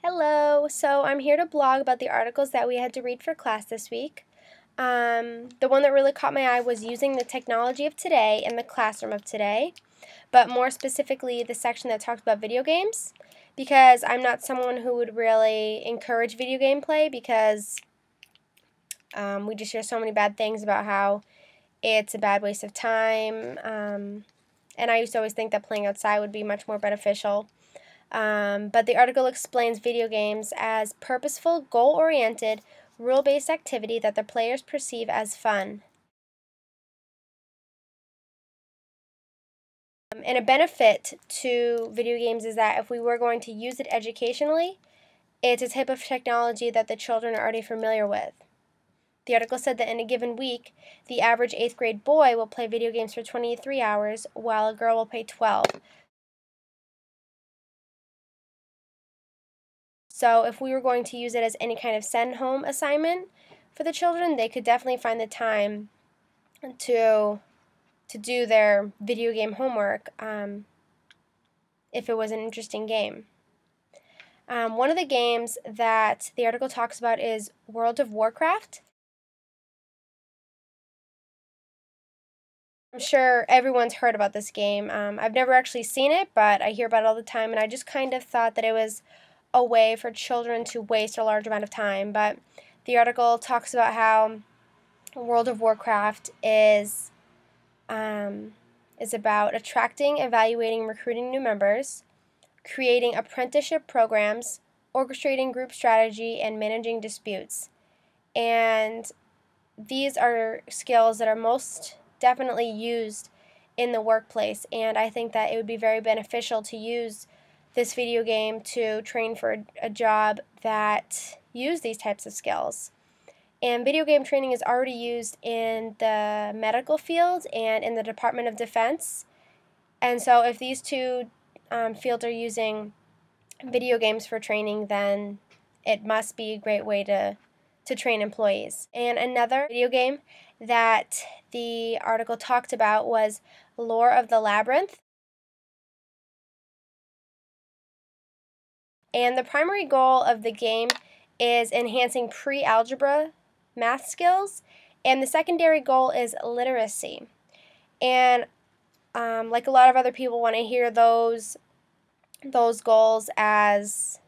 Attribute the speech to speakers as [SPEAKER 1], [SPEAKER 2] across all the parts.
[SPEAKER 1] Hello, so I'm here to blog about the articles that we had to read for class this week. The one that really caught my eye was using the technology of today in the classroom of today, but more specifically the section that talked about video games, because I'm not someone who would really encourage video game play because we just hear so many bad things about how it's a bad waste of time, and I used to always think that playing outside would be much more beneficial. But the article explains video games as purposeful, goal-oriented, rule-based activity that the players perceive as fun. And a benefit to video games is that if we were going to use it educationally, it's a type of technology that the children are already familiar with. The article said that in a given week, the average 8th grade boy will play video games for 23 hours, while a girl will play 12. So if we were going to use it as any kind of send home assignment for the children, they could definitely find the time to do their video game homework if it was an interesting game. One of the games that the article talks about is World of Warcraft. I'm sure everyone's heard about this game. I've never actually seen it, but I hear about it all the time, and I just kind of thought that it was a way for children to waste a large amount of time. But the article talks about how World of Warcraft is about attracting, evaluating, recruiting new members, creating apprenticeship programs, orchestrating group strategy, and managing disputes. And these are skills that are most definitely used in the workplace, and I think that it would be very beneficial to use this video game to train for a job that use these types of skills. And video game training is already used in the medical field and in the Department of Defense. And so if these two fields are using video games for training, then it must be a great way to train employees. And another video game that the article talked about was Lore of the Labyrinth. And the primary goal of the game is enhancing pre-algebra math skills, and the secondary goal is literacy. And like a lot of other people, when I hear those goals as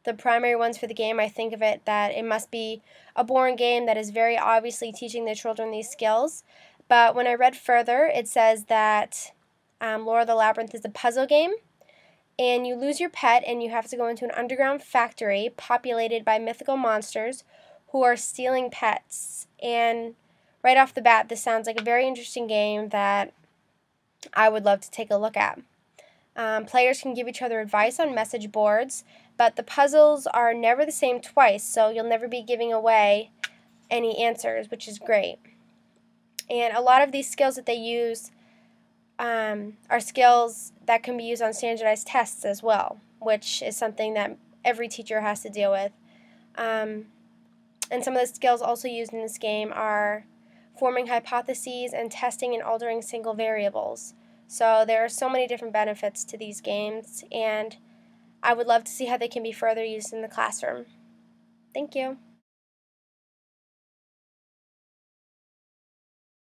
[SPEAKER 1] the primary ones for the game, I think of it that it must be a boring game that is very obviously teaching the children these skills. But when I read further, it says that Lore of the Labyrinth is a puzzle game, and you lose your pet and you have to go into an underground factory populated by mythical monsters who are stealing pets. And right off the bat, this sounds like a very interesting game that I would love to take a look at. Players can give each other advice on message boards, but the puzzles are never the same twice, so you'll never be giving away any answers, which is great. And a lot of these skills that they use are skills that can be used on standardized tests as well, which is something that every teacher has to deal with. And some of the skills also used in this game are forming hypotheses and testing and altering single variables. So there are so many different benefits to these games, and I would love to see how they can be further used in the classroom. Thank you.